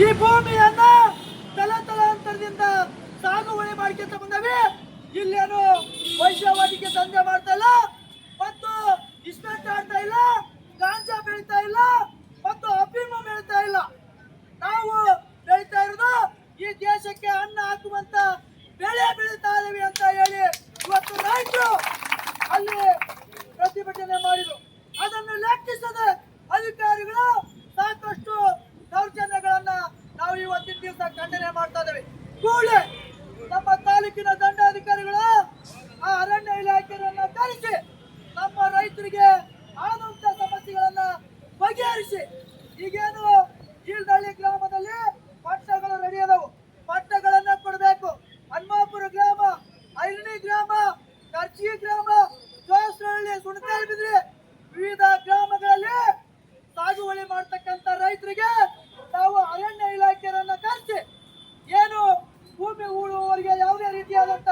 ಈ ಭೂಮಿಯನ್ನ ತಲಾಂತರದಿಂದ ಸಾಗುವಳಿ ಮಾಡ್ಕೊಂತ ಬಂದವಿ. ಇಲ್ಲೇನು ವೈಶ್ಯವಾಟಿಕೆ ದಂಧೆ ಮಾಡ್ತಾ ಇಲ್ಲ, ಮತ್ತು ಇಸ್ಪೆಟ್ ಆಡ್ತಾ ಇಲ್ಲ, ಗಾಂಜಾ ಬೆಳೀತಾ ಇಲ್ಲ, ಮತ್ತು ಅಫೀಮು ಬೆಳೀತಾ ಇಲ್ಲ. ನಾವು ಬೆಳೀತಾ ಇರೋದು ಈ ದೇಶಕ್ಕೆ ಅನ್ನ ಹಾಕುವಂತ ಬೆಳೆ ಬೆಳೀತಾ ಇದೀವಿ ಅಂತ ಹೇಳಿ ಇವತ್ತು ರೈತರು ಅಲ್ಲಿ ಪ್ರತಿಭಟನೆ ಮಾಡಿದ್ರು. ಅದನ್ನು ಲೆಕ್ಕಿಸದೆ ಅಧಿಕಾರಿಗಳು ಸಾಕಷ್ಟು ದೌರ್ಜನ್ಯಗಳನ್ನ ನಾವು ಇವತ್ತಿನ ದಿವಸ ಖಂಡನೆ ಮಾಡ್ತಾ ಇದ್ದೇವೆ. ಕೂಡಲೇ ನಮ್ಮ ತಾಲೂಕಿನ ದಂಡಾಧಿಕಾರಿಗಳು ಆ ಅರಣ್ಯ ಇಲಾಖೆಯನ್ನ ಕರೆಸಿ ನಮ್ಮ ರೈತರಿಗೆ ಆದಂತ ಸಮಸ್ಯೆಗಳನ್ನ ಬಗೆಹರಿಸಿ, ಈಗೇನು ಈಲ್ದಳ್ಳಿ ಗ್ರಾಮದಲ್ಲಿ ಪಟ್ಟಗಳು ರೆಡಿ ಅದಾವು, ಪಟ್ಟಗಳನ್ನ ಕೊಡಬೇಕು. ಹನುಮಾಪುರ ಗ್ರಾಮ, ಐರಣಿ ಗ್ರಾಮ, ಕರ್ಚಿ ಗ್ರಾಮ, ಜೋಸರಹಳ್ಳಿ, ಸುಣಕಲ್ಬಿದ್ರಿ ವಿವಿಧ ಗ್ರಾಮಗಳಲ್ಲಿ ಸಾಗುವಳಿ ಮಾಡ್ತಕ್ಕಂಥ ರೈತರಿಗೆ ನಾವು ಅರಣ್ಯ ಇಲಾಖೆಯನ್ನ ಕರೆಸಿ ಏನು ಭೂಮಿ ಉಳುವವರಿಗೆ ಯಾವುದೇ ರೀತಿಯಾದಂತ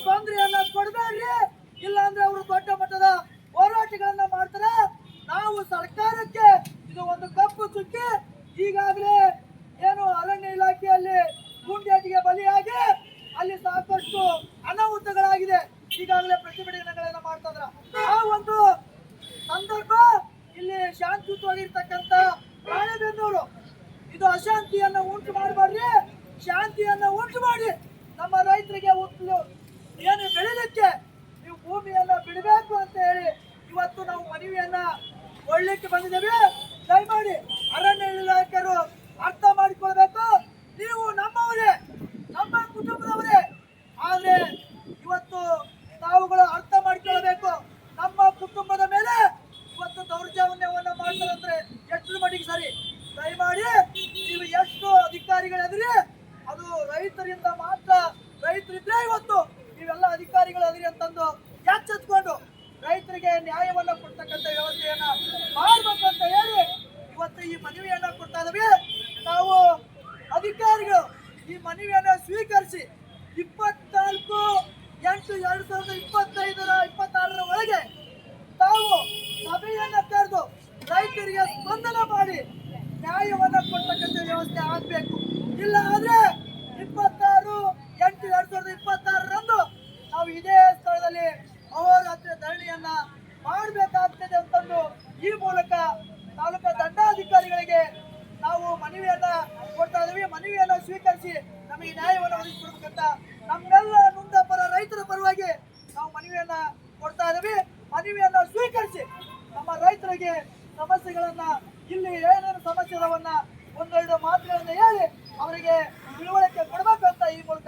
ತೊಂದರೆಯನ್ನ ಕೊಡಬೇಡ್ರಿ, ಇಲ್ಲಾಂದ್ರೆ ಅವರು ದೊಡ್ಡ ಮಟ್ಟದ ಹೋರಾಟಗಳನ್ನ ಮಾಡ್ತಾರೆ. ನಾವು ಸರ್ಕಾರಕ್ಕೆ ಇದು ಒಂದು ಕಪ್ಪು ಚುಕ್ಕಿ. ಈಗಾಗಲೇ ಏನು ಅರಣ್ಯ ಇಲಾಖೆಯಲ್ಲಿ ಗುಂಡೇಟಿಗೆ ಬಲಿಯಾಗಿ ಅಲ್ಲಿ ಸಾಕಷ್ಟು ಅನಾಹುತಗಳಾಗಿದೆ. ಈಗಾಗಲೇ ಪ್ರತಿಭಟನೆಗಳನ್ನ ಮಾಡ್ತಾ ಇದ್ರ ಆ ಒಂದು ಸಂದರ್ಭ ಇಲ್ಲಿ ಶಾಂತಿಯುತವಾಗಿರ್ತಕ್ಕಂಥ ರಾಣೆಬೆನ್ನೂರು ಇದು ಅಶಾಂತಿಯನ್ನ ಉಂಟು ಮಾಡಬಾರ್ರಿ, ಶಾಂತಿಯನ್ನ ಉಂಟು ಮಾಡಿ ನಮ್ಮ ರೈತರಿಗೆ ಏನು ಬೆಳಿಲಿಕ್ಕೆ ನೀವು ಭೂಮಿಯನ್ನ ಬಿಡಬೇಕು ಅಂತ ಹೇಳಿ ಇವತ್ತು ನಾವು ಮನವಿಯನ್ನ ಒಳ್ಳಿಕ್ಕೆ ಬಂದಿದ್ದೇವೆ. ದಯಮಾಡಿ ಅರಣ್ಯ ಇಲಾಖೆಯರು ಅರ್ಥ ಮಾಡಿಕೊಳ್ಬೇಕು. ನೀವು ನಮ್ಮವರೇ, ನಮ್ಮ ಕುಟುಂಬದವರೇ, ಆದ್ರೆ ಇವತ್ತು ತಾವುಗಳು ಅರ್ಥ ಮಾಡಿಕೊಳ್ಬೇಕು. ನಮ್ಮ ಕುಟುಂಬದ ಮೇಲೆ ಇವತ್ತು ದೌರ್ಜನ್ಯವನ್ನ ಮಾಡ್ತಾರಂದ್ರೆ ಎಷ್ಟು ಮಟ್ಟಿಗೆ ಸರಿ? ದಯಮಾಡಿ ನೀವು ಎಷ್ಟು ಅಧಿಕಾರಿಗಳಿದ್ರಿ, ಅದು ರೈತರಿಂದ ಮಾತ್ರ. ರೈತರಿದ್ರೆ ಇವತ್ತು ನೀವೆಲ್ಲ ಅಧಿಕಾರಿಗಳು ಅದಿರಿ ಅಂತಂದು ಎಚ್ಚೆತ್ಕೊಂಡು ರೈತರಿಗೆ ನ್ಯಾಯವನ್ನ ಕೊಡ್ತಕ್ಕಂಥ ವ್ಯವಸ್ಥೆಯನ್ನ ಮಾಡ್ಬೇಕು ಅಂತ ಹೇಳಿ ಇವತ್ತು ಈ ಮನವಿಯನ್ನ ಕೊಡ್ತಾ ಇದ್ದೀವಿ. ನಾವು ಅಧಿಕಾರಿಗಳು ಈ ಮನವಿಯನ್ನ ಸ್ವೀಕರಿಸಿ 24/8/2025 ಒಳಗೆ ತಾವು ಸಭೆಯನ್ನ ಕರೆದು ರೈತರಿಗೆ ಸ್ಪಂದನೆ ಮಾಡಿ ನ್ಯಾಯವನ್ನ ಕೊಡ್ತಕ್ಕಂಥ ವ್ಯವಸ್ಥೆ ಆಗ್ಬೇಕು. ಇಲ್ಲ ಆದ್ರೆ 26/8/2026 ನಾವು ಇದೇ ಸ್ಥಳದಲ್ಲಿ ಅಹೋರಾತ್ರಿ ಧರಣಿಯನ್ನ ಮಾಡಬೇಕಾಗ್ತದೆ ಅಂತಂದು ಈ ಮೂಲಕ ತಾಲೂಕಾ ದಂಡಾಧಿಕಾರಿಗಳಿಗೆ ನಾವು ಮನವಿಯನ್ನ ಕೊಡ್ತಾ ಇದ್ದೀವಿ. ಮನವಿಯನ್ನ ಸ್ವೀಕರಿಸಿ ನಮಗೆ ನ್ಯಾಯವನ್ನು ಒದಗಿಸಿಕೊಡ್ಬೇಕಂತ ನಮ್ಮೆಲ್ಲ ನೊಂದಪರ ರೈತರ ಪರವಾಗಿ ನಾವು ಮನವಿಯನ್ನ ಕೊಡ್ತಾ ಇದ್ದೀವಿ. ಮನವಿಯನ್ನ ಸ್ವೀಕರಿಸಿ ನಮ್ಮ ರೈತರಿಗೆ ಸಮಸ್ಯೆಗಳನ್ನ, ಇಲ್ಲಿ ಏನೇನು ಸಮಸ್ಯೆಗಳನ್ನ ಒಂದೆರಡು ಮಾತುಗಳನ್ನ ಹೇಳಿ ಅವರಿಗೆ ತಿಳುವಳಿಕೆ ಕೊಡಬೇಕಂತ ಈ ಮೂಲಕ